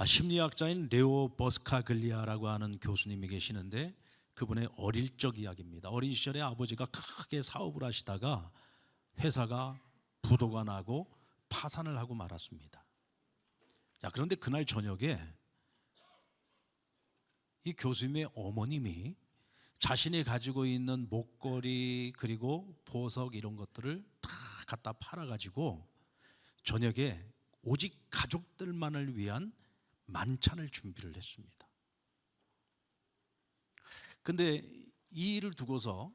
심리학자인 레오 버스카글리아라고 하는 교수님이 계시는데 그분의 어릴 적 이야기입니다. 어린 시절에 아버지가 크게 사업을 하시다가 회사가 부도가 나고 파산을 하고 말았습니다. 자, 그런데 그날 저녁에 이 교수님의 어머님이 자신이 가지고 있는 목걸이 그리고 보석 이런 것들을 다 갖다 팔아가지고 저녁에 오직 가족들만을 위한 만찬을 준비를 했습니다. 근데 이 일을 두고서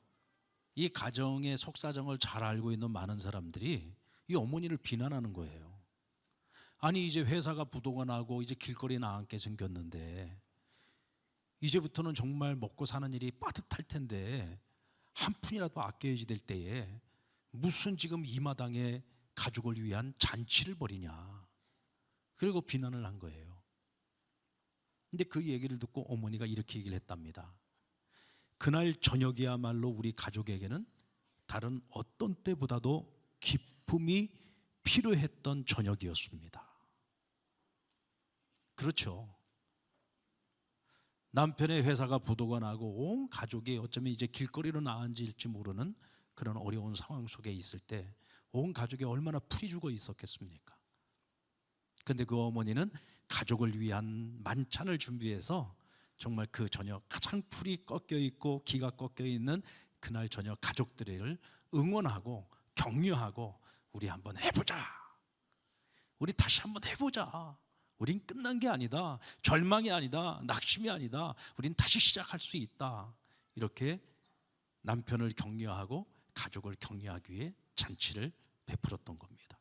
이 가정의 속사정을 잘 알고 있는 많은 사람들이 이 어머니를 비난하는 거예요. 아니, 이제 회사가 부도가 나고 이제 길거리에 나앉게 생겼는데 이제부터는 정말 먹고 사는 일이 빠듯할 텐데 한 푼이라도 아껴야지 될 때에 무슨 지금 이 마당에 가족을 위한 잔치를 벌이냐, 그리고 비난을 한 거예요. 근데 그 얘기를 듣고 어머니가 이렇게 얘기를 했답니다. 그날 저녁이야말로 우리 가족에게는 다른 어떤 때보다도 기쁨이 필요했던 저녁이었습니다. 그렇죠. 남편의 회사가 부도가 나고 온 가족이 어쩌면 이제 길거리로 나앉을지 모르는 그런 어려운 상황 속에 있을 때 온 가족이 얼마나 풀이 죽어 있었겠습니까? 근데 그 어머니는 가족을 위한 만찬을 준비해서 정말 그 저녁 가장 풀이 꺾여 있고 기가 꺾여 있는 그날 저녁 가족들을 응원하고 격려하고 우리 한번 해보자, 우리 다시 한번 해보자, 우린 끝난 게 아니다, 절망이 아니다, 낙심이 아니다, 우린 다시 시작할 수 있다, 이렇게 남편을 격려하고 가족을 격려하기 위해 잔치를 베풀었던 겁니다.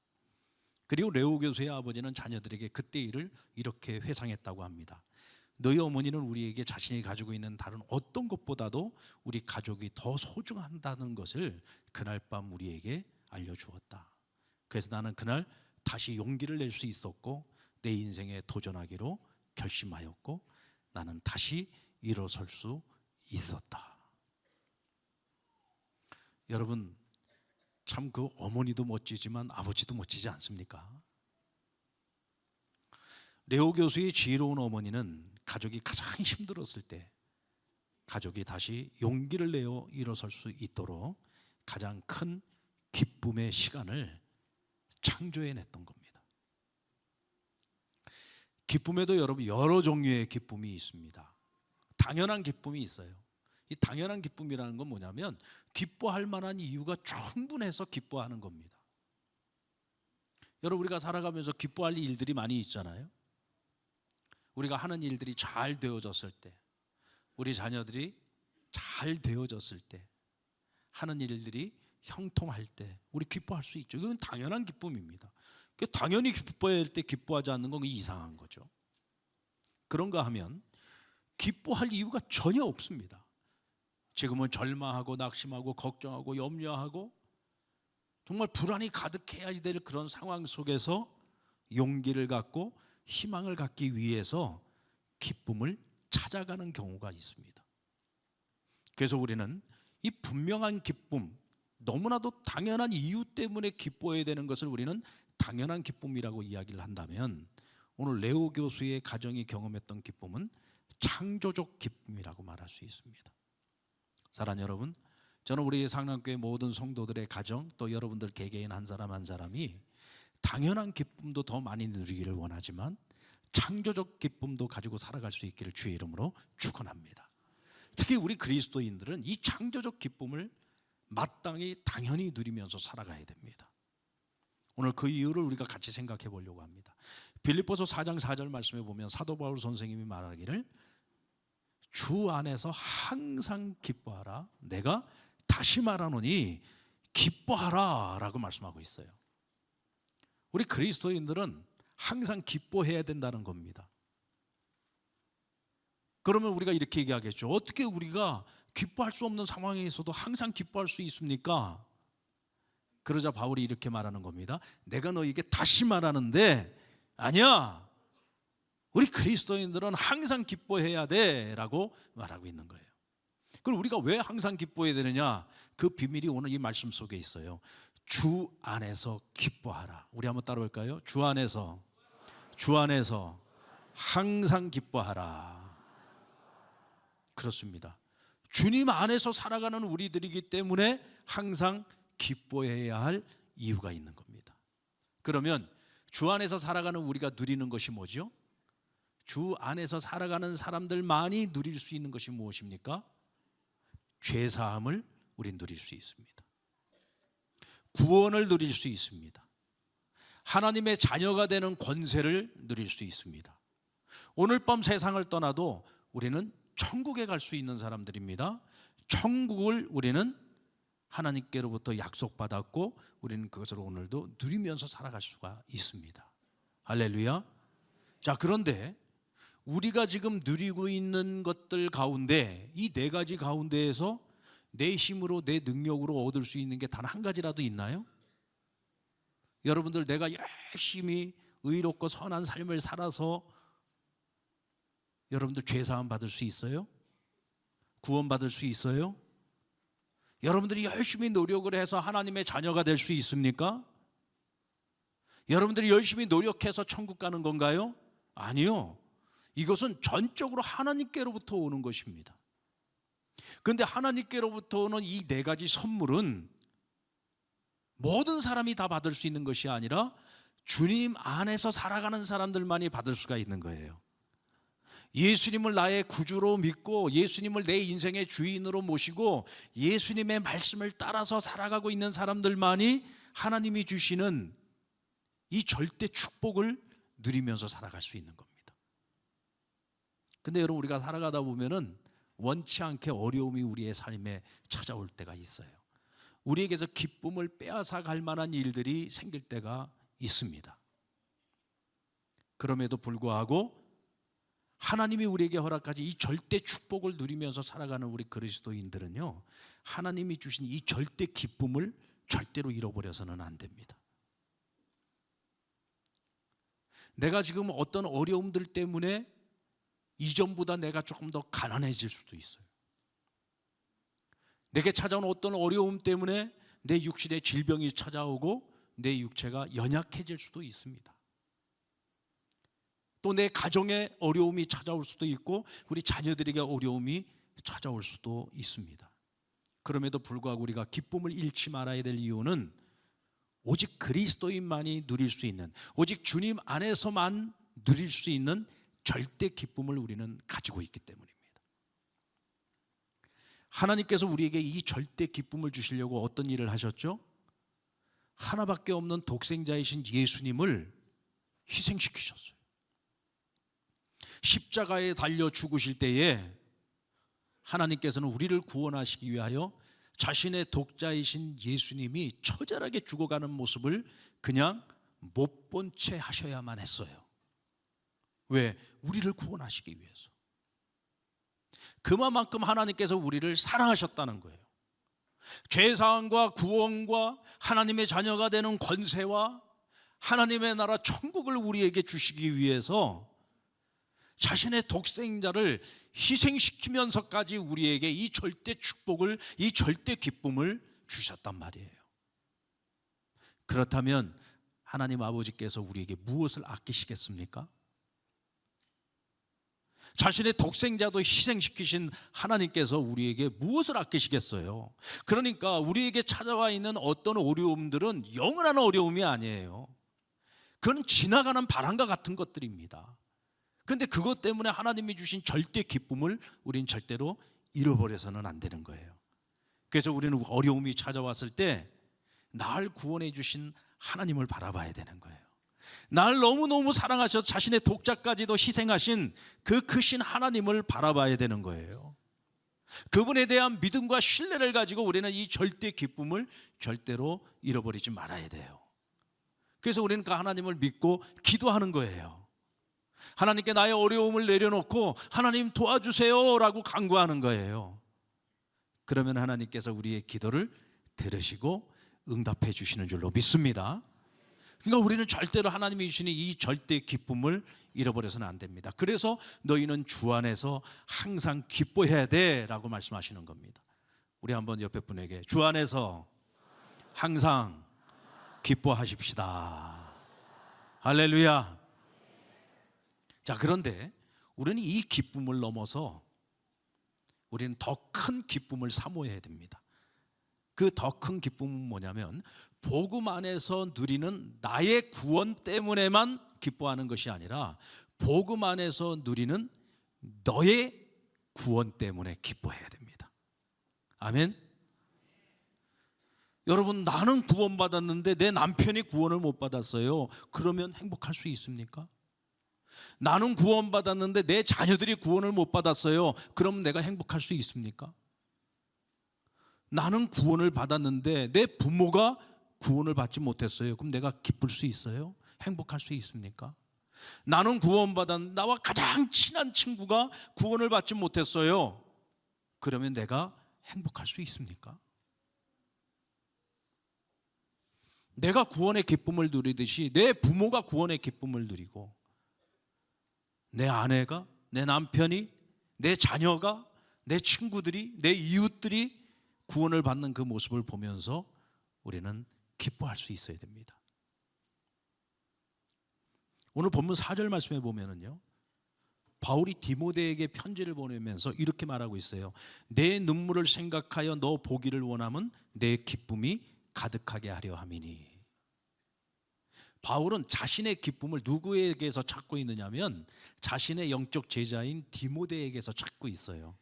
그리고 레오 교수의 아버지는 자녀들에게 그때 일을 이렇게 회상했다고 합니다. 너희 어머니는 우리에게 자신이 가지고 있는 다른 어떤 것보다도 우리 가족이 더 소중하다는 것을 그날 밤 우리에게 알려주었다. 그래서 나는 그날 다시 용기를 낼 수 있었고 내 인생에 도전하기로 결심하였고 나는 다시 일어설 수 있었다. 여러분, 참 그 어머니도 멋지지만 아버지도 멋지지 않습니까? 레오 교수의 지혜로운 어머니는 가족이 가장 힘들었을 때 가족이 다시 용기를 내어 일어설 수 있도록 가장 큰 기쁨의 시간을 창조해냈던 겁니다. 기쁨에도 여러분 여러 종류의 기쁨이 있습니다. 당연한 기쁨이 있어요. 이 당연한 기쁨이라는 건 뭐냐면 기뻐할 만한 이유가 충분해서 기뻐하는 겁니다. 여러분, 우리가 살아가면서 기뻐할 일들이 많이 있잖아요. 우리가 하는 일들이 잘 되어졌을 때, 우리 자녀들이 잘 되어졌을 때, 하는 일들이 형통할 때 우리 기뻐할 수 있죠. 이건 당연한 기쁨입니다. 당연히 기뻐해야 할 때 기뻐하지 않는 건 이상한 거죠. 그런가 하면 기뻐할 이유가 전혀 없습니다. 지금은 절망하고 낙심하고 걱정하고 염려하고 정말 불안이 가득해야 될 그런 상황 속에서 용기를 갖고 희망을 갖기 위해서 기쁨을 찾아가는 경우가 있습니다. 그래서 우리는 이 분명한 기쁨, 너무나도 당연한 이유 때문에 기뻐해야 되는 것을 우리는 당연한 기쁨이라고 이야기를 한다면, 오늘 레오 교수의 가정이 경험했던 기쁨은 창조적 기쁨이라고 말할 수 있습니다. 사랑하는 여러분, 저는 우리 상남교회 모든 성도들의 가정, 또 여러분들 개개인 한 사람 한 사람이 당연한 기쁨도 더 많이 누리기를 원하지만 창조적 기쁨도 가지고 살아갈 수 있기를 주의 이름으로 축원합니다. 특히 우리 그리스도인들은 이 창조적 기쁨을 마땅히 당연히 누리면서 살아가야 됩니다. 오늘 그 이유를 우리가 같이 생각해 보려고 합니다. 빌립보서 4장 4절 말씀에 보면 사도 바울 선생님이 말하기를 주 안에서 항상 기뻐하라, 내가 다시 말하노니 기뻐하라 라고 말씀하고 있어요. 우리 그리스도인들은 항상 기뻐해야 된다는 겁니다. 그러면 우리가 이렇게 얘기하겠죠. 어떻게 우리가 기뻐할 수 없는 상황에 있어도 항상 기뻐할 수 있습니까? 그러자 바울이 이렇게 말하는 겁니다. 내가 너에게 다시 말하는데 아니야, 우리 그리스도인들은 항상 기뻐해야 돼 라고 말하고 있는 거예요. 그럼 우리가 왜 항상 기뻐해야 되느냐? 그 비밀이 오늘 이 말씀 속에 있어요. 주 안에서 기뻐하라. 우리 한번 따라올까요? 주 안에서 항상 기뻐하라. 그렇습니다. 주님 안에서 살아가는 우리들이기 때문에 항상 기뻐해야 할 이유가 있는 겁니다. 그러면 주 안에서 살아가는 우리가 누리는 것이 뭐죠? 주 안에서 살아가는 사람들만이 누릴 수 있는 것이 무엇입니까? 죄사함을 우린 누릴 수 있습니다. 구원을 누릴 수 있습니다. 하나님의 자녀가 되는 권세를 누릴 수 있습니다. 오늘 밤 세상을 떠나도 우리는 천국에 갈 수 있는 사람들입니다. 천국을 우리는 하나님께로부터 약속받았고 우리는 그것을 오늘도 누리면서 살아갈 수가 있습니다. 할렐루야. 자, 그런데 우리가 지금 누리고 있는 것들 가운데 이 네 가지 가운데에서 내 힘으로 내 능력으로 얻을 수 있는 게 단 한 가지라도 있나요? 여러분들, 내가 열심히 의롭고 선한 삶을 살아서 여러분들 죄사함 받을 수 있어요? 구원 받을 수 있어요? 여러분들이 열심히 노력을 해서 하나님의 자녀가 될 수 있습니까? 여러분들이 열심히 노력해서 천국 가는 건가요? 아니요. 이것은 전적으로 하나님께로부터 오는 것입니다. 그런데 하나님께로부터 오는 이 네 가지 선물은 모든 사람이 다 받을 수 있는 것이 아니라 주님 안에서 살아가는 사람들만이 받을 수가 있는 거예요. 예수님을 나의 구주로 믿고 예수님을 내 인생의 주인으로 모시고 예수님의 말씀을 따라서 살아가고 있는 사람들만이 하나님이 주시는 이 절대 축복을 누리면서 살아갈 수 있는 겁니다. 근데 여러분, 우리가 살아가다 보면은 원치 않게 어려움이 우리의 삶에 찾아올 때가 있어요. 우리에게서 기쁨을 빼앗아 갈 만한 일들이 생길 때가 있습니다. 그럼에도 불구하고 하나님이 우리에게 허락하신 이 절대 축복을 누리면서 살아가는 우리 그리스도인들은요, 하나님이 주신 이 절대 기쁨을 절대로 잃어버려서는 안 됩니다. 내가 지금 어떤 어려움들 때문에 이전보다 내가 조금 더 가난해질 수도 있어요. 내게 찾아온 어떤 어려움 때문에 내 육신에 질병이 찾아오고 내 육체가 연약해질 수도 있습니다. 또 내 가정에 어려움이 찾아올 수도 있고 우리 자녀들에게 어려움이 찾아올 수도 있습니다. 그럼에도 불구하고 우리가 기쁨을 잃지 말아야 될 이유는 오직 그리스도인만이 누릴 수 있는, 오직 주님 안에서만 누릴 수 있는 절대 기쁨을 우리는 가지고 있기 때문입니다. 하나님께서 우리에게 이 절대 기쁨을 주시려고 어떤 일을 하셨죠? 하나밖에 없는 독생자이신 예수님을 희생시키셨어요. 십자가에 달려 죽으실 때에 하나님께서는 우리를 구원하시기 위하여 자신의 독자이신 예수님이 처절하게 죽어가는 모습을 그냥 못 본 채 하셔야만 했어요. 왜? 우리를 구원하시기 위해서. 그만큼 하나님께서 우리를 사랑하셨다는 거예요. 죄사함과 구원과 하나님의 자녀가 되는 권세와 하나님의 나라 천국을 우리에게 주시기 위해서 자신의 독생자를 희생시키면서까지 우리에게 이 절대 축복을, 이 절대 기쁨을 주셨단 말이에요. 그렇다면 하나님 아버지께서 우리에게 무엇을 아끼시겠습니까? 자신의 독생자도 희생시키신 하나님께서 우리에게 무엇을 아끼시겠어요? 그러니까 우리에게 찾아와 있는 어떤 어려움들은 영원한 어려움이 아니에요. 그건 지나가는 바람과 같은 것들입니다. 그런데 그것 때문에 하나님이 주신 절대 기쁨을 우린 절대로 잃어버려서는 안 되는 거예요. 그래서 우리는 어려움이 찾아왔을 때 날 구원해 주신 하나님을 바라봐야 되는 거예요. 날 너무너무 사랑하셔서 자신의 독자까지도 희생하신 그 크신 하나님을 바라봐야 되는 거예요. 그분에 대한 믿음과 신뢰를 가지고 우리는 이 절대 기쁨을 절대로 잃어버리지 말아야 돼요. 그래서 우리는 그 하나님을 믿고 기도하는 거예요. 하나님께 나의 어려움을 내려놓고 하나님 도와주세요 라고 간구하는 거예요. 그러면 하나님께서 우리의 기도를 들으시고 응답해 주시는 줄로 믿습니다. 그러니까 우리는 절대로 하나님이 주시는 이 절대 기쁨을 잃어버려서는 안 됩니다. 그래서 너희는 주 안에서 항상 기뻐해야 돼 라고 말씀하시는 겁니다. 우리 한번 옆에 분에게 주 안에서 항상 기뻐하십시다. 할렐루야. 자, 그런데 우리는 이 기쁨을 넘어서 우리는 더 큰 기쁨을 사모해야 됩니다. 그 더 큰 기쁨은 뭐냐면 복음 안에서 누리는 나의 구원 때문에만 기뻐하는 것이 아니라 복음 안에서 누리는 너의 구원 때문에 기뻐해야 됩니다. 아멘. 여러분, 나는 구원받았는데 내 남편이 구원을 못 받았어요. 그러면 행복할 수 있습니까? 나는 구원받았는데 내 자녀들이 구원을 못 받았어요. 그럼 내가 행복할 수 있습니까? 나는 구원을 받았는데 내 부모가 구원을 받지 못했어요. 그럼 내가 기쁠 수 있어요? 행복할 수 있습니까? 나는 구원받았는데 나와 가장 친한 친구가 구원을 받지 못했어요. 그러면 내가 행복할 수 있습니까? 내가 구원의 기쁨을 누리듯이 내 부모가 구원의 기쁨을 누리고 내 아내가, 내 남편이, 내 자녀가, 내 친구들이, 내 이웃들이 구원을 받는 그 모습을 보면서 우리는 기뻐할 수 있어야 됩니다. 오늘 본문 4절 말씀에 보면은요, 바울이 디모데에게 편지를 보내면서 이렇게 말하고 있어요. 내 눈물을 생각하여 너 보기를 원함은 내 기쁨이 가득하게 하려 함이니. 바울은 자신의 기쁨을 누구에게서 찾고 있느냐면 자신의 영적 제자인 디모데에게서 찾고 있어요.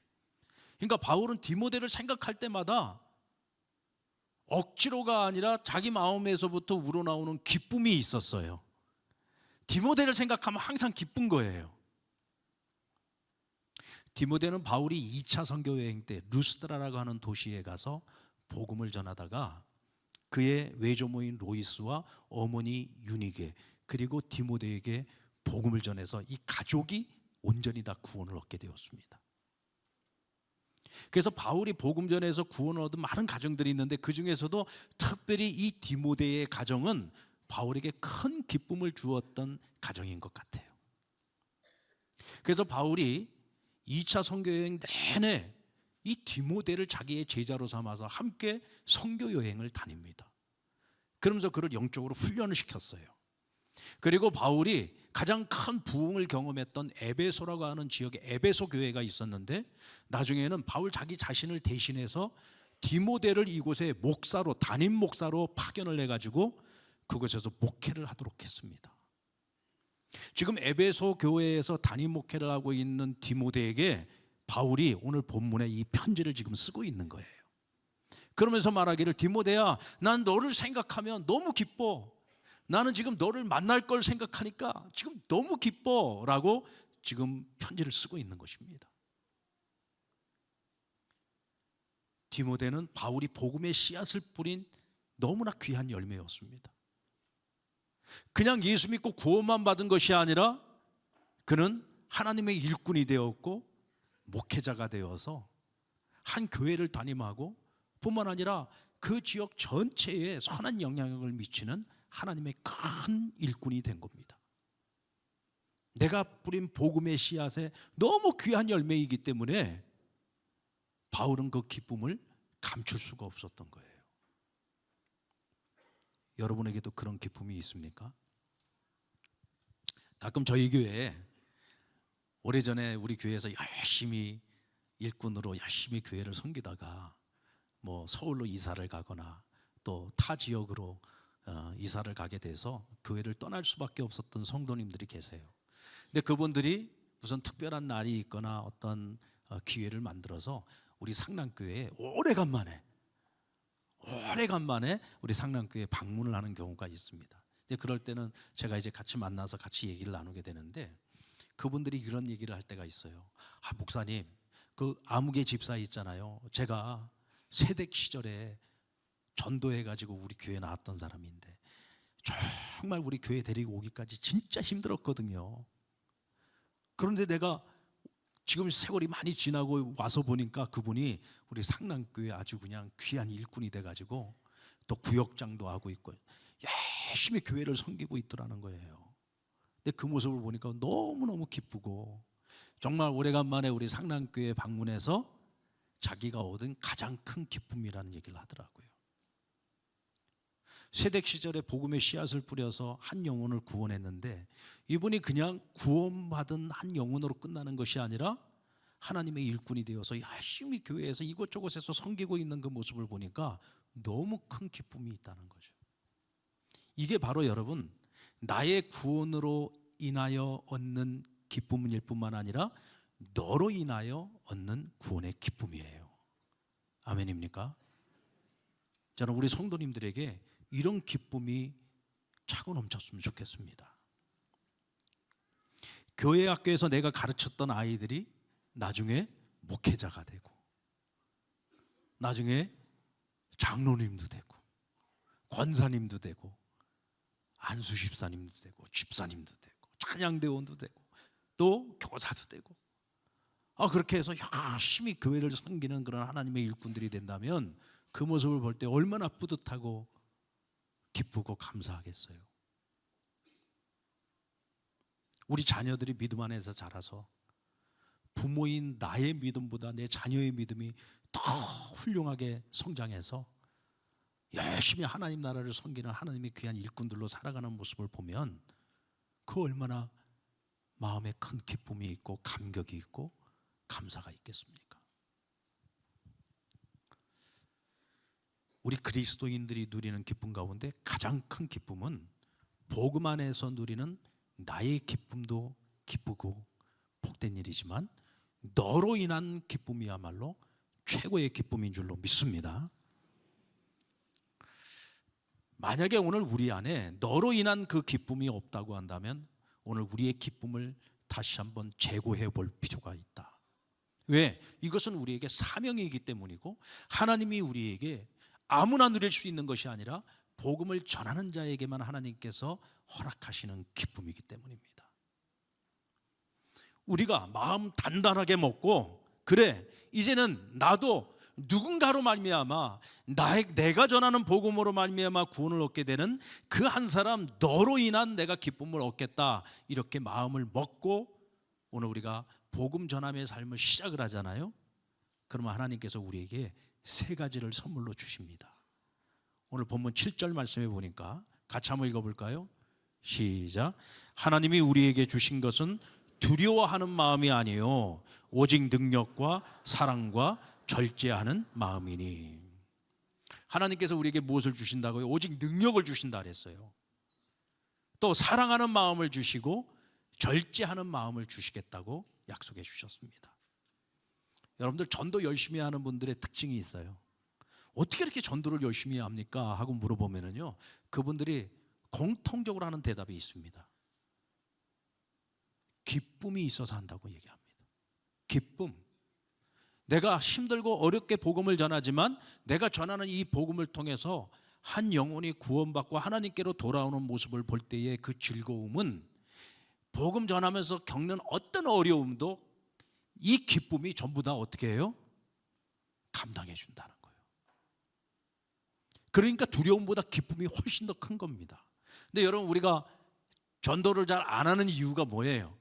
그러니까 바울은 디모데를 생각할 때마다 억지로가 아니라 자기 마음에서부터 우러나오는 기쁨이 있었어요. 디모데를 생각하면 항상 기쁜 거예요. 디모데는 바울이 2차 선교 여행 때 루스드라라고 하는 도시에 가서 복음을 전하다가 그의 외조모인 로이스와 어머니 유니게 그리고 디모데에게 복음을 전해서 이 가족이 온전히 다 구원을 얻게 되었습니다. 그래서 바울이 복음 전해서 구원을 얻은 많은 가정들이 있는데 그 중에서도 특별히 이 디모데의 가정은 바울에게 큰 기쁨을 주었던 가정인 것 같아요. 그래서 바울이 2차 선교 여행 내내 이 디모데를 자기의 제자로 삼아서 함께 선교 여행을 다닙니다. 그러면서 그를 영적으로 훈련을 시켰어요. 그리고 바울이 가장 큰 부흥을 경험했던 에베소라고 하는 지역에 에베소 교회가 있었는데 나중에는 바울 자기 자신을 대신해서 디모데를 이곳에 목사로, 담임 목사로 파견을 해가지고 그곳에서 목회를 하도록 했습니다. 지금 에베소 교회에서 담임 목회를 하고 있는 디모데에게 바울이 오늘 본문에 이 편지를 지금 쓰고 있는 거예요. 그러면서 말하기를 디모데야, 난 너를 생각하면 너무 기뻐. 나는 지금 너를 만날 걸 생각하니까 지금 너무 기뻐 라고 지금 편지를 쓰고 있는 것입니다. 디모데는 바울이 복음의 씨앗을 뿌린 너무나 귀한 열매였습니다. 그냥 예수 믿고 구원만 받은 것이 아니라 그는 하나님의 일꾼이 되었고 목회자가 되어서 한 교회를 담임하고 뿐만 아니라 그 지역 전체에 선한 영향력을 미치는 하나님의 큰 일꾼이 된 겁니다. 내가 뿌린 복음의 씨앗에 너무 귀한 열매이기 때문에 바울은 그 기쁨을 감출 수가 없었던 거예요. 여러분에게도 그런 기쁨이 있습니까? 가끔 저희 교회에 오래전에 우리 교회에서 열심히 일꾼으로 열심히 교회를 섬기다가 뭐 서울로 이사를 가거나 또 타 지역으로 이사를 가게 돼서 교회를 떠날 수밖에 없었던 성도님들이 계세요. 근데 그분들이 무슨 특별한 날이 있거나 어떤 기회를 만들어서 우리 상남교회에 오래간만에 우리 상남교회에 방문을 하는 경우가 있습니다. 이제 그럴 때는 제가 이제 같이 만나서 같이 얘기를 나누게 되는데 그분들이 이런 얘기를 할 때가 있어요. 아, 목사님, 그 아무개 집사 있잖아요. 제가 세댁 시절에 전도해가지고 우리 교회 나왔던 사람인데 정말 우리 교회 데리고 오기까지 진짜 힘들었거든요. 그런데 내가 지금 세월이 많이 지나고 와서 보니까 그분이 우리 상남교회 아주 그냥 귀한 일꾼이 돼가지고 또 구역장도 하고 있고 열심히 교회를 섬기고 있더라는 거예요. 근데 그 모습을 보니까 너무너무 기쁘고 정말 오래간만에 우리 상남교회 방문해서 자기가 얻은 가장 큰 기쁨이라는 얘기를 하더라고요. 세댁 시절에 복음의 씨앗을 뿌려서 한 영혼을 구원했는데 이분이 그냥 구원받은 한 영혼으로 끝나는 것이 아니라 하나님의 일꾼이 되어서 열심히 교회에서 이곳저곳에서 섬기고 있는 그 모습을 보니까 너무 큰 기쁨이 있다는 거죠. 이게 바로 여러분, 나의 구원으로 인하여 얻는 기쁨일 뿐만 아니라 너로 인하여 얻는 구원의 기쁨이에요. 아멘입니까? 저는 우리 성도님들에게 이런 기쁨이 차고 넘쳤으면 좋겠습니다. 교회 학교에서 내가 가르쳤던 아이들이 나중에 목회자가 되고, 나중에 장로님도 되고, 권사님도 되고, 안수집사님도 되고, 집사님도 되고, 찬양대원도 되고, 또 교사도 되고, 그렇게 해서 열심히 교회를 섬기는 그런 하나님의 일꾼들이 된다면 그 모습을 볼 때 얼마나 뿌듯하고 기쁘고 감사하겠어요. 우리 자녀들이 믿음 안에서 자라서 부모인 나의 믿음보다 내 자녀의 믿음이 더 훌륭하게 성장해서 열심히 하나님 나라를 섬기는 하나님의 귀한 일꾼들로 살아가는 모습을 보면 그 얼마나 마음에 큰 기쁨이 있고 감격이 있고 감사가 있겠습니까? 우리 그리스도인들이 누리는 기쁨 가운데 가장 큰 기쁨은 복음 안에서 누리는 나의 기쁨도 기쁘고 복된 일이지만 너로 인한 기쁨이야말로 최고의 기쁨인 줄로 믿습니다. 만약에 오늘 우리 안에 너로 인한 그 기쁨이 없다고 한다면 오늘 우리의 기쁨을 다시 한번 재고해 볼 필요가 있다. 왜? 이것은 우리에게 사명이기 때문이고 하나님이 우리에게 아무나 누릴 수 있는 것이 아니라 복음을 전하는 자에게만 하나님께서 허락하시는 기쁨이기 때문입니다. 우리가 마음 단단하게 먹고 그래 이제는 나도 누군가로 말미암아 내가 전하는 복음으로 말미암아 구원을 얻게 되는 그 한 사람 너로 인한 내가 기쁨을 얻겠다 이렇게 마음을 먹고 오늘 우리가 복음 전함의 삶을 시작을 하잖아요. 그러면 하나님께서 우리에게 세 가지를 선물로 주십니다. 오늘 본문 7절 말씀해 보니까 같이 한번 읽어볼까요? 시작. 하나님이 우리에게 주신 것은 두려워하는 마음이 아니요 오직 능력과 사랑과 절제하는 마음이니. 하나님께서 우리에게 무엇을 주신다고요? 오직 능력을 주신다 그랬어요. 또 사랑하는 마음을 주시고 절제하는 마음을 주시겠다고 약속해 주셨습니다. 여러분들 전도 열심히 하는 분들의 특징이 있어요. 어떻게 이렇게 전도를 열심히 합니까? 하고 물어보면요 그분들이 공통적으로 하는 대답이 있습니다. 기쁨이 있어서 한다고 얘기합니다. 기쁨. 내가 힘들고 어렵게 복음을 전하지만 내가 전하는 이 복음을 통해서 한 영혼이 구원받고 하나님께로 돌아오는 모습을 볼 때의 그 즐거움은 복음 전하면서 겪는 어떤 어려움도 이 기쁨이 전부 다 어떻게 해요? 감당해 준다는 거예요. 그러니까 두려움보다 기쁨이 훨씬 더 큰 겁니다. 근데 여러분 우리가 전도를 잘 안 하는 이유가 뭐예요?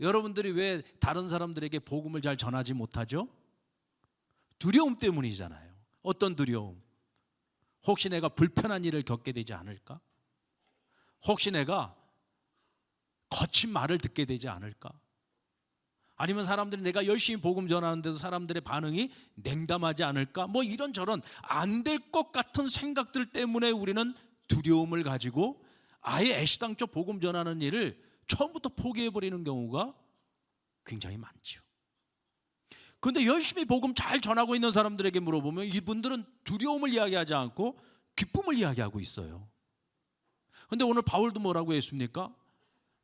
여러분들이 왜 다른 사람들에게 복음을 잘 전하지 못하죠? 두려움 때문이잖아요. 어떤 두려움? 혹시 내가 불편한 일을 겪게 되지 않을까? 혹시 내가 거친 말을 듣게 되지 않을까? 아니면 사람들이 내가 열심히 복음 전하는데도 사람들의 반응이 냉담하지 않을까? 뭐 이런저런 안 될 것 같은 생각들 때문에 우리는 두려움을 가지고 아예 애시당초 복음 전하는 일을 처음부터 포기해버리는 경우가 굉장히 많죠. 그런데 열심히 복음 잘 전하고 있는 사람들에게 물어보면 이분들은 두려움을 이야기하지 않고 기쁨을 이야기하고 있어요. 그런데 오늘 바울도 뭐라고 했습니까?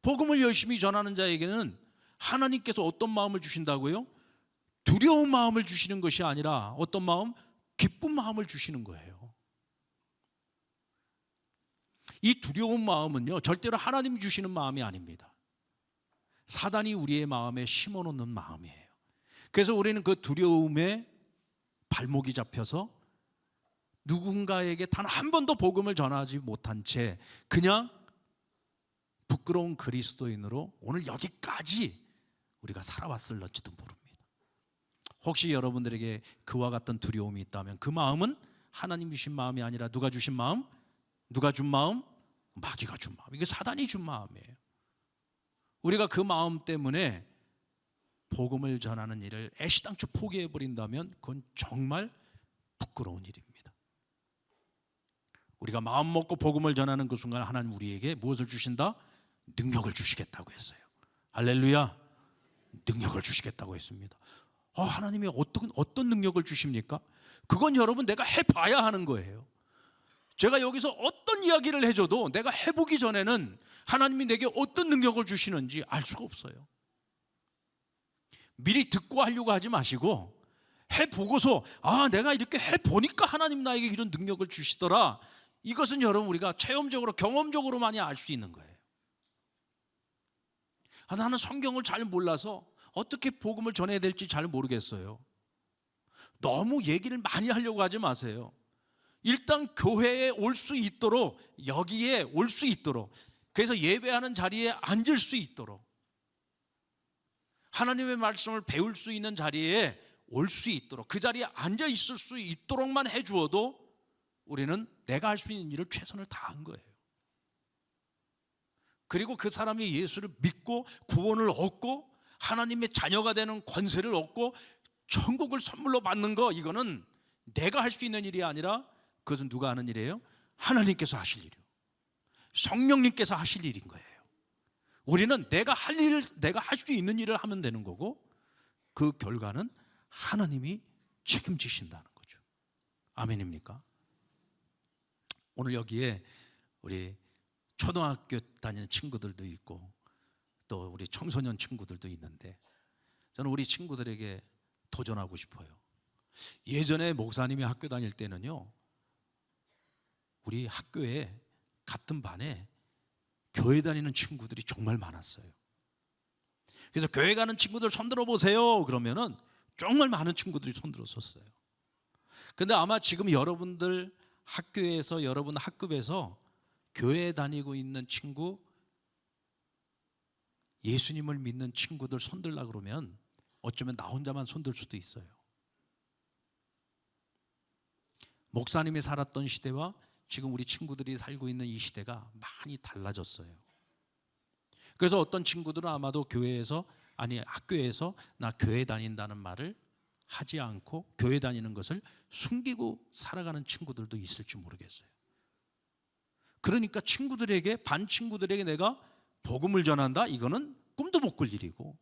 복음을 열심히 전하는 자에게는 하나님께서 어떤 마음을 주신다고요? 두려운 마음을 주시는 것이 아니라 어떤 마음? 기쁜 마음을 주시는 거예요. 이 두려운 마음은요 절대로 하나님이 주시는 마음이 아닙니다. 사단이 우리의 마음에 심어놓는 마음이에요. 그래서 우리는 그 두려움에 발목이 잡혀서 누군가에게 단 한 번도 복음을 전하지 못한 채 그냥 부끄러운 그리스도인으로 오늘 여기까지 우리가 살아왔을런지도 모릅니다. 혹시 여러분들에게 그와 같은 두려움이 있다면 그 마음은 하나님 주신 마음이 아니라 누가 주신 마음? 누가 준 마음? 마귀가 준 마음. 이게 사단이 준 마음이에요. 우리가 그 마음 때문에 복음을 전하는 일을 애시당초 포기해버린다면 그건 정말 부끄러운 일입니다. 우리가 마음 먹고 복음을 전하는 그 순간 하나님 우리에게 무엇을 주신다? 능력을 주시겠다고 했어요. 할렐루야. 능력을 주시겠다고 했습니다. 하나님이 어떤 능력을 주십니까? 그건 여러분 내가 해봐야 하는 거예요. 제가 여기서 어떤 이야기를 해줘도 내가 해보기 전에는 하나님이 내게 어떤 능력을 주시는지 알 수가 없어요. 미리 듣고 하려고 하지 마시고 해보고서 내가 이렇게 해보니까 하나님 나에게 이런 능력을 주시더라. 이것은 여러분 우리가 체험적으로 경험적으로 많이 알 수 있는 거예요. 나는 성경을 잘 몰라서 어떻게 복음을 전해야 될지 잘 모르겠어요. 너무 얘기를 많이 하려고 하지 마세요. 일단 교회에 올 수 있도록, 여기에 올 수 있도록, 그래서 예배하는 자리에 앉을 수 있도록, 하나님의 말씀을 배울 수 있는 자리에 올 수 있도록, 그 자리에 앉아 있을 수 있도록만 해주어도 우리는 내가 할 수 있는 일을 최선을 다한 거예요. 그리고 그 사람이 예수를 믿고 구원을 얻고 하나님의 자녀가 되는 권세를 얻고 천국을 선물로 받는 거, 이거는 내가 할 수 있는 일이 아니라 그것은 누가 하는 일이에요? 하나님께서 하실 일이에요. 성령님께서 하실 일인 거예요. 우리는 내가 할 일, 내가 할 수 있는 일을 하면 되는 거고 그 결과는 하나님이 책임지신다는 거죠. 아멘입니까? 오늘 여기에 우리 초등학교 다니는 친구들도 있고 또 우리 청소년 친구들도 있는데 저는 우리 친구들에게 도전하고 싶어요. 예전에 목사님이 학교 다닐 때는요, 우리 학교에 같은 반에 교회 다니는 친구들이 정말 많았어요. 그래서 교회 가는 친구들 손들어 보세요 그러면은 정말 많은 친구들이 손들어 섰어요. 근데 아마 지금 여러분들 학교에서, 여러분 학급에서 교회에 다니고 있는 친구, 예수님을 믿는 친구들 손들라 그러면 어쩌면 나 혼자만 손들 수도 있어요. 목사님이 살았던 시대와 지금 우리 친구들이 살고 있는 이 시대가 많이 달라졌어요. 그래서 어떤 친구들은 아마도 교회에서, 아니 학교에서 나 교회 다닌다는 말을 하지 않고 교회 다니는 것을 숨기고 살아가는 친구들도 있을지 모르겠어요. 그러니까 친구들에게, 반 친구들에게 내가 복음을 전한다? 이거는 꿈도 못 꿀 일이고,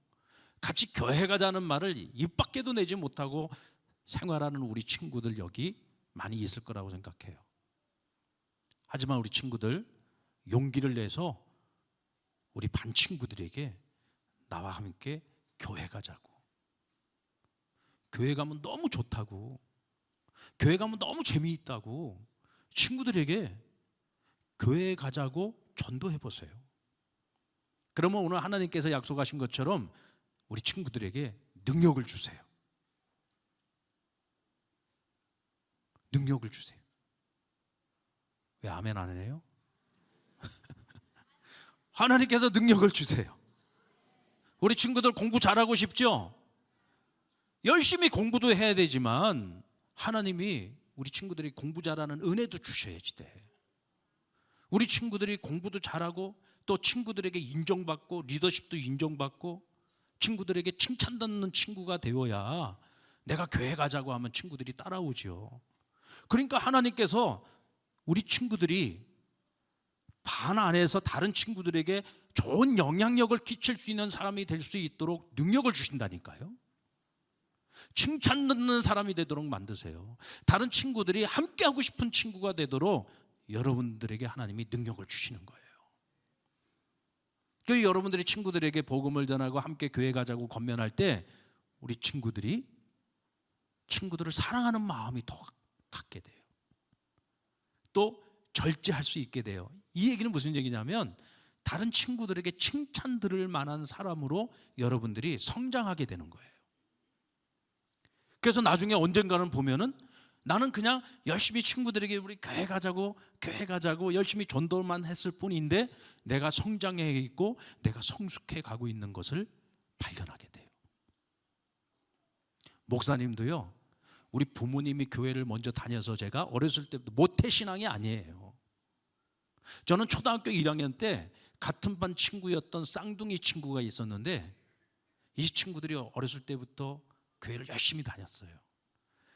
같이 교회 가자는 말을 입 밖에도 내지 못하고 생활하는 우리 친구들 여기 많이 있을 거라고 생각해요. 하지만 우리 친구들 용기를 내서 우리 반 친구들에게 나와 함께 교회 가자고, 교회 가면 너무 좋다고, 교회 가면 너무 재미있다고 친구들에게 교회 가자고 전도해 보세요. 그러면 오늘 하나님께서 약속하신 것처럼 우리 친구들에게 능력을 주세요. 능력을 주세요. 왜 아멘 안 해요? 하나님께서 능력을 주세요. 우리 친구들 공부 잘하고 싶죠? 열심히 공부도 해야 되지만 하나님이 우리 친구들이 공부 잘하는 은혜도 주셔야지 돼. 우리 친구들이 공부도 잘하고 또 친구들에게 인정받고 리더십도 인정받고 친구들에게 칭찬받는 친구가 되어야 내가 교회 가자고 하면 친구들이 따라오죠. 그러니까 하나님께서 우리 친구들이 반 안에서 다른 친구들에게 좋은 영향력을 끼칠 수 있는 사람이 될 수 있도록 능력을 주신다니까요. 칭찬 듣는 사람이 되도록 만드세요. 다른 친구들이 함께하고 싶은 친구가 되도록 여러분들에게 하나님이 능력을 주시는 거예요. 그 여러분들이 친구들에게 복음을 전하고 함께 교회 가자고 권면할 때 우리 친구들을 사랑하는 마음이 더 갖게 돼요. 또 절제할 수 있게 돼요. 이 얘기는 무슨 얘기냐면 다른 친구들에게 칭찬 들을 만한 사람으로 여러분들이 성장하게 되는 거예요. 그래서 나중에 언젠가는 보면은 나는 그냥 열심히 친구들에게 우리 교회 가자고 열심히 전도만 했을 뿐인데 내가 성장해 있고 내가 성숙해 가고 있는 것을 발견하게 돼요. 목사님도요, 우리 부모님이 교회를 먼저 다녀서 제가 어렸을 때부터 모태신앙이 아니에요. 저는 초등학교 1학년 때 같은 반 친구였던 쌍둥이 친구가 있었는데 이 친구들이 어렸을 때부터 교회를 열심히 다녔어요.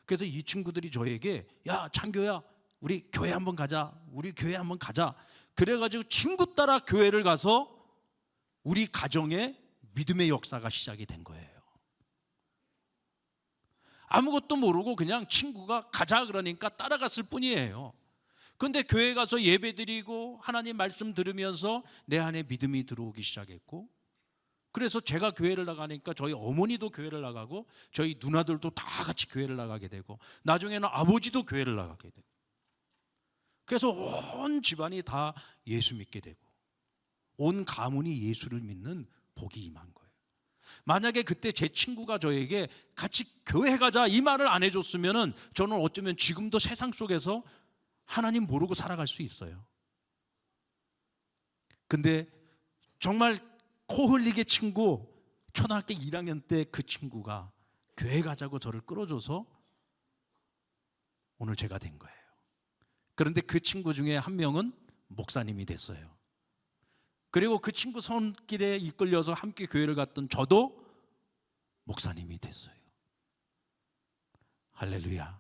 그래서 이 친구들이 저에게 야 창교야 우리 교회 한번 가자, 우리 교회 한번 가자. 그래가지고 친구 따라 교회를 가서 우리 가정에 믿음의 역사가 시작이 된 거예요. 아무것도 모르고 그냥 친구가 가자 그러니까 따라갔을 뿐이에요. 근데 교회 가서 예배 드리고 하나님 말씀 들으면서 내 안에 믿음이 들어오기 시작했고, 그래서 제가 교회를 나가니까 저희 어머니도 교회를 나가고 저희 누나들도 다 같이 교회를 나가게 되고 나중에는 아버지도 교회를 나가게 되고, 그래서 온 집안이 다 예수 믿게 되고 온 가문이 예수를 믿는 복이 임한 거예요. 만약에 그때 제 친구가 저에게 같이 교회 가자 이 말을 안 해줬으면 저는 어쩌면 지금도 세상 속에서 하나님 모르고 살아갈 수 있어요. 근데 정말 코 흘리게 친구, 초등학교 1학년 때 그 친구가 교회 가자고 저를 끌어줘서 오늘 제가 된 거예요. 그런데 그 친구 중에 한 명은 목사님이 됐어요. 그리고 그 친구 손길에 이끌려서 함께 교회를 갔던 저도 목사님이 됐어요. 할렐루야.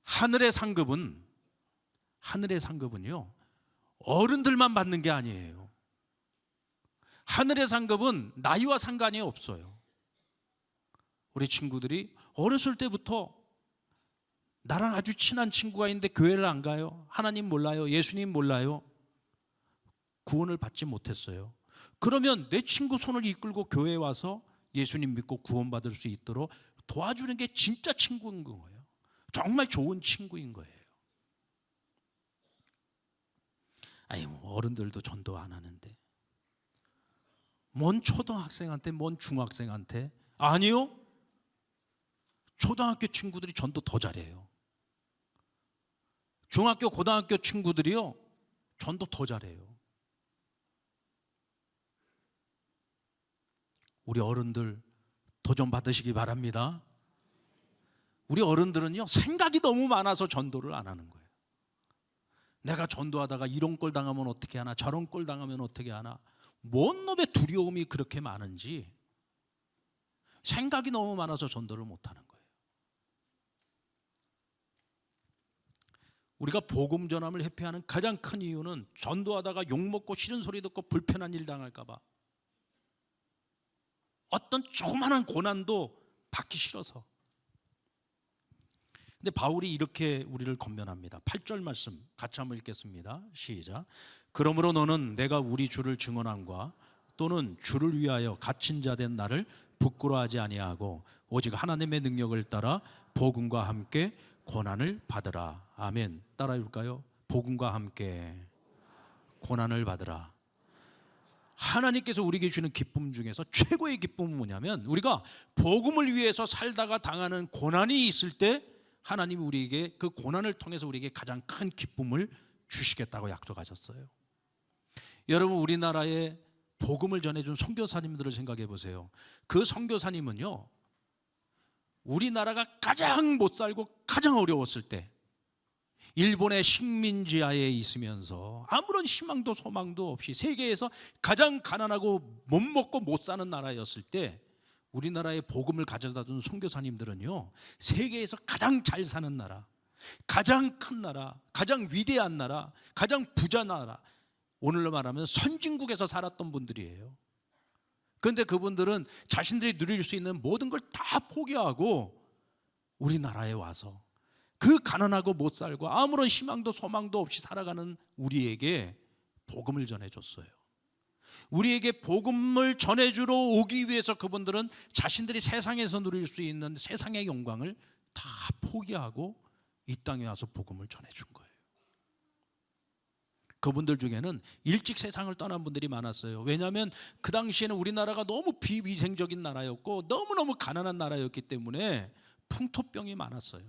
하늘의 상급은요 어른들만 받는 게 아니에요. 하늘의 상급은 나이와 상관이 없어요. 우리 친구들이 어렸을 때부터 나랑 아주 친한 친구가 있는데 교회를 안 가요. 하나님 몰라요. 예수님 몰라요. 구원을 받지 못했어요. 그러면 내 친구 손을 이끌고 교회에 와서 예수님 믿고 구원받을 수 있도록 도와주는 게 진짜 친구인 거예요. 정말 좋은 친구인 거예요. 아니 어른들도 전도 안 하는데 뭔 초등학생한테 뭔 중학생한테. 아니요, 초등학교 친구들이 전도 더 잘해요. 중학교 고등학교 친구들이요 전도 더 잘해요. 우리 어른들 도전 받으시기 바랍니다. 우리 어른들은요 생각이 너무 많아서 전도를 안 하는 거예요. 내가 전도하다가 이런 꼴 당하면 어떻게 하나, 저런 꼴 당하면 어떻게 하나, 뭔 놈의 두려움이 그렇게 많은지 생각이 너무 많아서 전도를 못 하는 거예요. 우리가 복음 전함을 회피하는 가장 큰 이유는 전도하다가 욕먹고 싫은 소리 듣고 불편한 일 당할까 봐, 어떤 조그마한 고난도 받기 싫어서. 근데 바울이 이렇게 우리를 권면합니다. 8절 말씀 같이 한번 읽겠습니다. 시작. 그러므로 너는 내가 우리 주를 증언함과 또는 주를 위하여 갇힌 자 된 나를 부끄러워하지 아니하고 오직 하나님의 능력을 따라 복음과 함께 고난을 받으라. 아멘. 따라 읽을까요? 복음과 함께 고난을 받으라. 하나님께서 우리에게 주는 기쁨 중에서 최고의 기쁨은 뭐냐면, 우리가 복음을 위해서 살다가 당하는 고난이 있을 때 하나님이 우리에게 그 고난을 통해서 우리에게 가장 큰 기쁨을 주시겠다고 약속하셨어요. 여러분, 우리나라에 복음을 전해준 선교사님들을 생각해 보세요. 그 선교사님은요 우리나라가 가장 못 살고 가장 어려웠을 때 일본의 식민지하에 있으면서 아무런 희망도 소망도 없이 세계에서 가장 가난하고 못 먹고 못 사는 나라였을 때 우리나라에 복음을 가져다 준 선교사님들은요 세계에서 가장 잘 사는 나라, 가장 큰 나라, 가장 위대한 나라, 가장 부자 나라, 오늘로 말하면 선진국에서 살았던 분들이에요. 그런데 그분들은 자신들이 누릴 수 있는 모든 걸 다 포기하고 우리나라에 와서 그 가난하고 못 살고 아무런 희망도 소망도 없이 살아가는 우리에게 복음을 전해줬어요. 우리에게 복음을 전해주러 오기 위해서 그분들은 자신들이 세상에서 누릴 수 있는 세상의 영광을 다 포기하고 이 땅에 와서 복음을 전해준 거예요. 그분들 중에는 일찍 세상을 떠난 분들이 많았어요. 왜냐하면 그 당시에는 우리나라가 너무 비위생적인 나라였고 너무너무 가난한 나라였기 때문에 풍토병이 많았어요.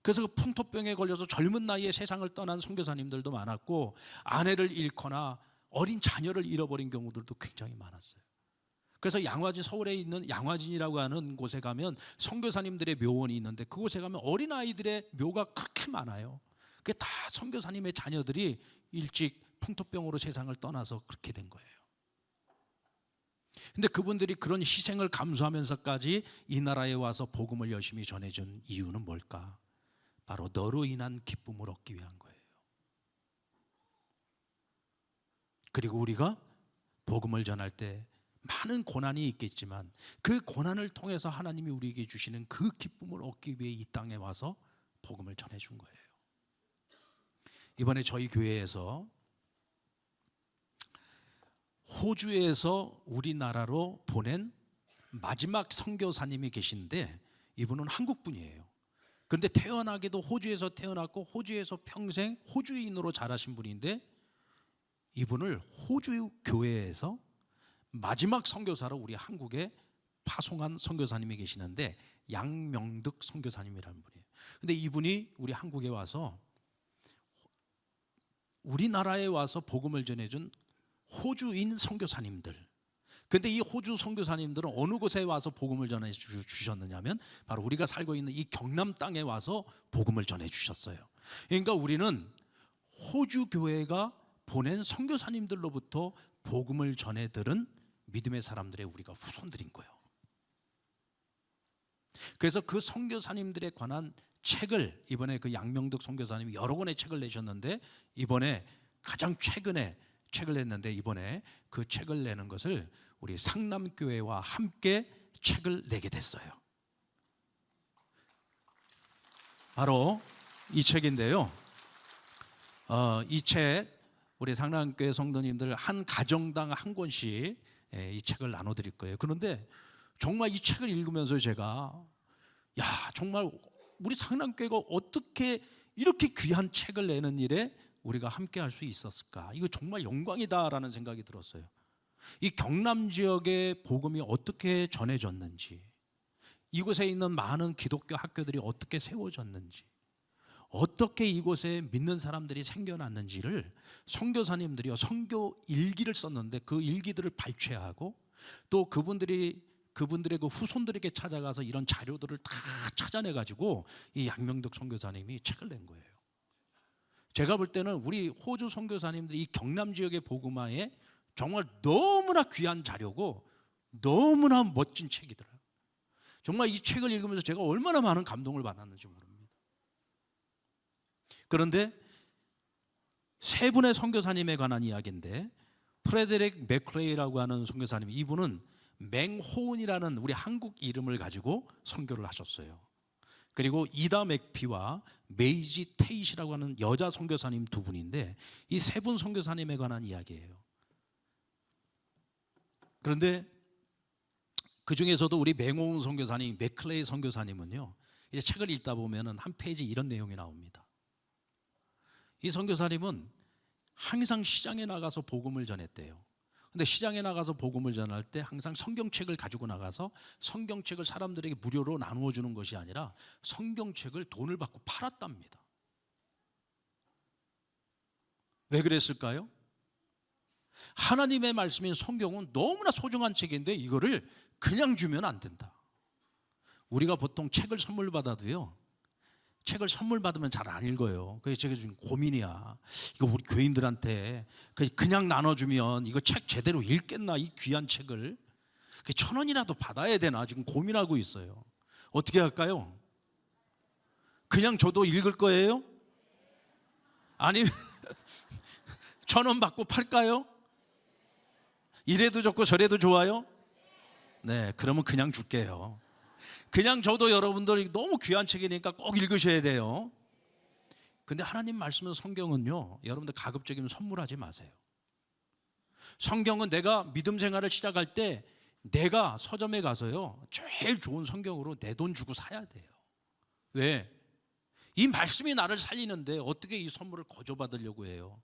그래서 그 풍토병에 걸려서 젊은 나이에 세상을 떠난 선교사님들도 많았고 아내를 잃거나 어린 자녀를 잃어버린 경우들도 굉장히 많았어요. 그래서 양화진, 서울에 있는 양화진이라고 하는 곳에 가면 선교사님들의 묘원이 있는데 그곳에 가면 어린아이들의 묘가 그렇게 많아요. 그게 다 선교사님의 자녀들이 일찍 풍토병으로 세상을 떠나서 그렇게 된 거예요. 근데 그분들이 그런 희생을 감수하면서까지 이 나라에 와서 복음을 열심히 전해준 이유는 뭘까? 바로 너로 인한 기쁨을 얻기 위한 거예요. 그리고 우리가 복음을 전할 때 많은 고난이 있겠지만 그 고난을 통해서 하나님이 우리에게 주시는 그 기쁨을 얻기 위해 이 땅에 와서 복음을 전해준 거예요. 이번에 저희 교회에서 호주에서 우리나라로 보낸 마지막 선교사님이 계신데 이분은 한국 분이에요. 그런데 태어나기도 호주에서 태어났고 호주에서 평생 호주인으로 자라신 분인데 이분을 호주 교회에서 마지막 선교사로 우리 한국에 파송한 선교사님이 계시는데 양명득 선교사님이라는 분이에요. 근데 이분이 우리 한국에 와서 우리나라에 와서 복음을 전해준 호주인 선교사님들, 근데 이 호주 선교사님들은 어느 곳에 와서 복음을 전해 주셨느냐면 바로 우리가 살고 있는 이 경남 땅에 와서 복음을 전해 주셨어요. 그러니까 우리는 호주 교회가 보낸 선교사님들로부터 복음을 전해 들은 믿음의 사람들의 우리가 후손들인 거예요. 그래서 그 선교사님들에 관한 책을 이번에 그 양명득 선교사님이 여러 권의 책을 내셨는데 이번에 가장 최근에 책을 냈는데 이번에 그 책을 내는 것을 우리 상남교회와 함께 책을 내게 됐어요. 바로 이 책인데요. 이 책 우리 상남교회 성도님들 한 가정당 한 권씩 이 책을 나눠드릴 거예요. 그런데 정말 이 책을 읽으면서 제가 정말 우리 상남교회가 어떻게 이렇게 귀한 책을 내는 일에 우리가 함께 할 수 있었을까? 이거 정말 영광이다라는 생각이 들었어요. 이 경남 지역의 복음이 어떻게 전해졌는지, 이곳에 있는 많은 기독교 학교들이 어떻게 세워졌는지, 어떻게 이곳에 믿는 사람들이 생겨났는지를 선교사님들이요 선교 일기를 썼는데 그 일기들을 발췌하고 또 그분들의 그 후손들에게 찾아가서 이런 자료들을 다 찾아내 가지고 이 양명득 선교사님이 책을 낸 거예요. 제가 볼 때는 우리 호주 선교사님들이 이 경남 지역의 복음화에 정말 너무나 귀한 자료고 너무나 멋진 책이더라고요. 정말 이 책을 읽으면서 제가 얼마나 많은 감동을 받았는지 모릅니다. 그런데 세 분의 선교사님에 관한 이야기인데 프레데릭 맥클레이라고 하는 선교사님, 이분은 맹호은이라는 우리 한국 이름을 가지고 선교를 하셨어요. 그리고 이다 맥피와 메이지 테이시라고 하는 여자 선교사님 두 분인데 이 세 분 선교사님에 관한 이야기예요. 그런데 그 중에서도 우리 맹호은 선교사님, 맥클레이 선교사님은요, 이제 책을 읽다 보면은 한 페이지 이런 내용이 나옵니다. 이 선교사님은 항상 시장에 나가서 복음을 전했대요. 근데 시장에 나가서 복음을 전할 때 항상 성경책을 가지고 나가서 성경책을 사람들에게 무료로 나누어 주는 것이 아니라 성경책을 돈을 받고 팔았답니다. 왜 그랬을까요? 하나님의 말씀인 성경은 너무나 소중한 책인데 이거를 그냥 주면 안 된다. 우리가 보통 책을 선물 받아도요, 책을 선물 받으면 잘 안 읽어요. 그래서 제가 지금 고민이야. 이거 우리 교인들한테 그냥 나눠주면 이거 책 제대로 읽겠나, 이 귀한 책을. 1,000원이라도 받아야 되나 지금 고민하고 있어요. 어떻게 할까요? 그냥 줘도 읽을 거예요? 아니면 1,000원 받고 팔까요? 이래도 좋고 저래도 좋아요? 네, 그러면 그냥 줄게요. 그냥 저도 여러분들이 너무 귀한 책이니까 꼭 읽으셔야 돼요. 근데 하나님 말씀은 성경은요, 여러분들 가급적이면 선물하지 마세요. 성경은 내가 믿음 생활을 시작할 때 내가 서점에 가서요 제일 좋은 성경으로 내 돈 주고 사야 돼요. 왜? 이 말씀이 나를 살리는데 어떻게 이 선물을 거저받으려고 해요?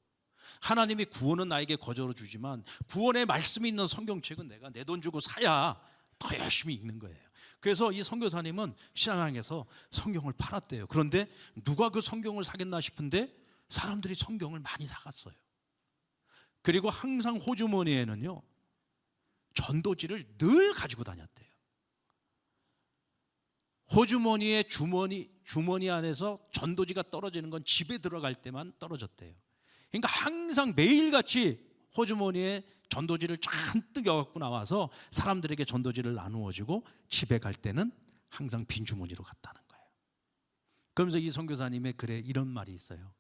하나님이 구원은 나에게 거저로 주지만 구원의 말씀이 있는 성경책은 내가 내 돈 주고 사야 더 열심히 읽는 거예요. 그래서 이 선교사님은 시장에서 성경을 팔았대요. 그런데 누가 그 성경을 사겠나 싶은데 사람들이 성경을 많이 사갔어요. 그리고 항상 호주머니에는요 전도지를 늘 가지고 다녔대요. 호주머니의 주머니 안에서 전도지가 떨어지는 건 집에 들어갈 때만 떨어졌대요. 그러니까 항상 매일같이 호주머니에 전도지를 잔뜩 여갖고 나와서 사람들에게 전도지를 나누어 주고 집에 갈 때는 항상 빈 주머니로 갔다는 거예요. 그러면서 이 선교사님의 글에 이런 말이 있어요.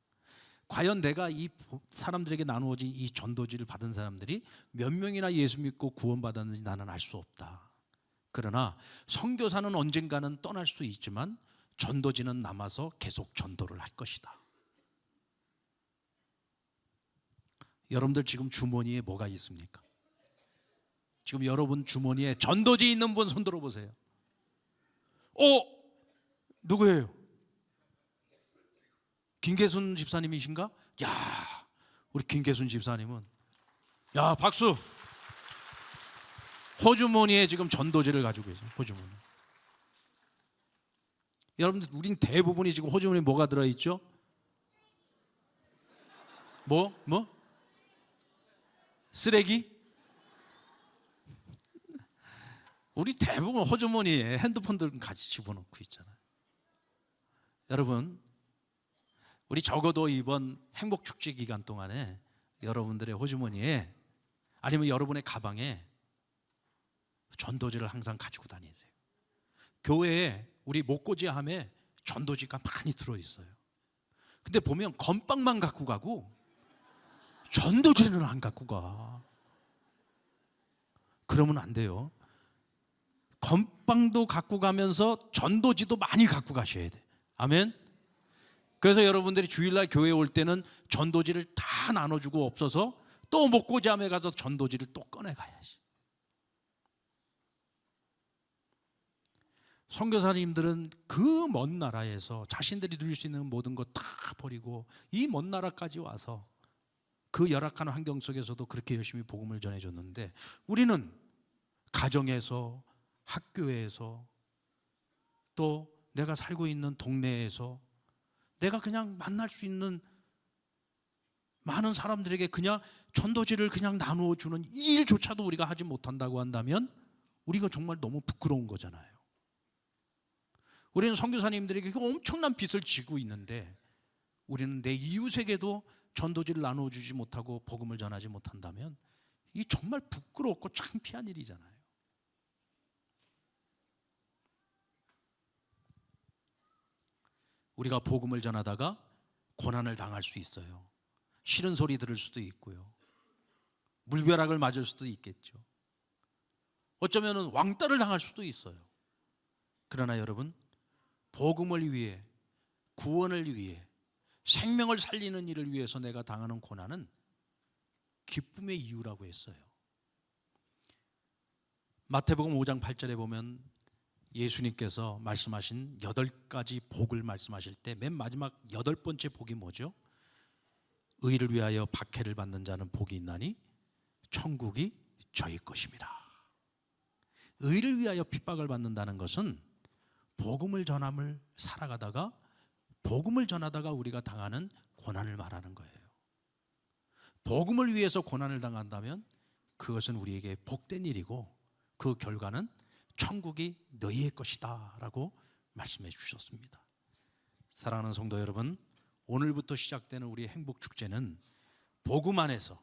과연 내가 이 사람들에게 나누어진 이 전도지를 받은 사람들이 몇 명이나 예수 믿고 구원받았는지 나는 알 수 없다. 그러나 선교사는 언젠가는 떠날 수 있지만 전도지는 남아서 계속 전도를 할 것이다. 여러분들 지금 주머니에 뭐가 있습니까? 지금 여러분 주머니에 전도지 있는 분 손 들어보세요. 누구예요? 김계순 집사님이신가? 야, 우리 김계순 집사님은, 야, 박수. 호주머니에 지금 전도지를 가지고 계세요. 호주머니. 여러분들, 우린 대부분이 지금 호주머니에 뭐가 들어있죠? 뭐? 쓰레기? 우리 대부분 호주머니에 핸드폰들 같이 집어넣고 있잖아요. 여러분, 우리 적어도 이번 행복축제 기간 동안에 여러분들의 호주머니에 아니면 여러분의 가방에 전도지를 항상 가지고 다니세요. 교회에 우리 목고지함에 전도지가 많이 들어있어요. 근데 보면 건빵만 갖고 가고 전도지는 안 갖고 가. 그러면 안 돼요. 건빵도 갖고 가면서 전도지도 많이 갖고 가셔야 돼. 아멘. 그래서 여러분들이 주일날 교회에 올 때는 전도지를 다 나눠주고 없어서 또 목고지함에 가서 전도지를 또 꺼내가야지. 선교사님들은 그 먼 나라에서 자신들이 누릴 수 있는 모든 것 다 버리고 이 먼 나라까지 와서 그 열악한 환경 속에서도 그렇게 열심히 복음을 전해줬는데, 우리는 가정에서, 학교에서, 또 내가 살고 있는 동네에서 내가 그냥 만날 수 있는 많은 사람들에게 그냥 전도지를 그냥 나누어 주는 이 일조차도 우리가 하지 못한다고 한다면 우리가 정말 너무 부끄러운 거잖아요. 우리는 선교사님들에게 그 엄청난 빚을 지고 있는데 우리는 내 이웃에게도 전도지를 나누어 주지 못하고 복음을 전하지 못한다면 이 정말 부끄럽고 창피한 일이잖아요. 우리가 복음을 전하다가 고난을 당할 수 있어요. 싫은 소리 들을 수도 있고요. 물벼락을 맞을 수도 있겠죠. 어쩌면 왕따를 당할 수도 있어요. 그러나 여러분, 복음을 위해, 구원을 위해, 생명을 살리는 일을 위해서 내가 당하는 고난은 기쁨의 이유라고 했어요. 마태복음 5장 8절에 보면 예수님께서 말씀하신 8가지 복을 말씀하실 때 맨 마지막 8번째 복이 뭐죠? 의를 위하여 박해를 받는 자는 복이 있나니 천국이 저희 것입니다. 의를 위하여 핍박을 받는다는 것은 복음을 전함을 살아가다가 복음을 전하다가 우리가 당하는 고난을 말하는 거예요. 복음을 위해서 고난을 당한다면 그것은 우리에게 복된 일이고 그 결과는 천국이 너희의 것이다 라고 말씀해 주셨습니다. 사랑하는 성도 여러분, 오늘부터 시작되는 우리 행복축제는 복음 안에서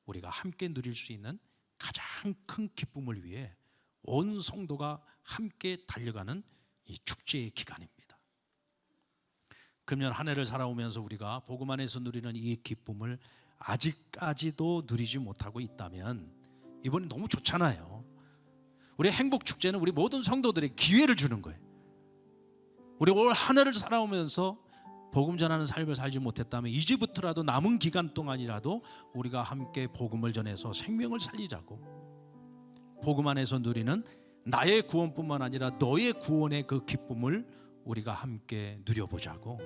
우리가 함께 누릴 수 있는 가장 큰 기쁨을 위해 온 성도가 함께 달려가는 이 축제의 기간입니다. 금년 한 해를 살아오면서 우리가 복음 안에서 누리는 이 기쁨을 아직까지도 누리지 못하고 있다면 이번에 너무 좋잖아요. 우리 행복축제는 우리 모든 성도들에게 기회를 주는 거예요. 우리 올 한 해를 살아오면서 복음 전하는 삶을 살지 못했다면 이제부터라도 남은 기간 동안이라도 우리가 함께 복음을 전해서 생명을 살리자고, 복음 안에서 누리는 나의 구원뿐만 아니라 너의 구원의 그 기쁨을 우리가 함께 누려보자고,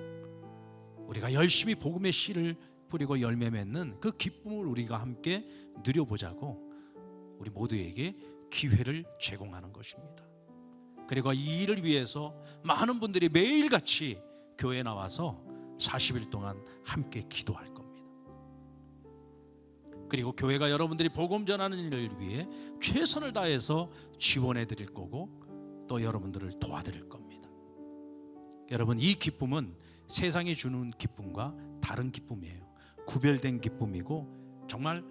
우리가 열심히 복음의 씨를 뿌리고 열매 맺는 그 기쁨을 우리가 함께 누려보자고 우리 모두에게 기회를 제공하는 것입니다. 그리고 이 일을 위해서 많은 분들이 매일같이 교회에 나와서 40일 동안 함께 기도할 겁니다. 그리고 교회가 여러분들이 복음 전하는 일을 위해 최선을 다해서 지원해 드릴 거고 또 여러분들을 도와드릴 겁니다. 여러분, 이 기쁨은 세상이 주는 기쁨과 다른 기쁨이에요. 구별된 기쁨이고 정말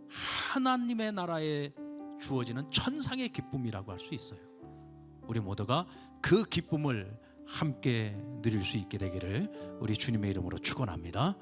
하나님의 나라에 주어지는 천상의 기쁨이라고 할 수 있어요. 우리 모두가 그 기쁨을 함께 누릴 수 있게 되기를 우리 주님의 이름으로 축원합니다.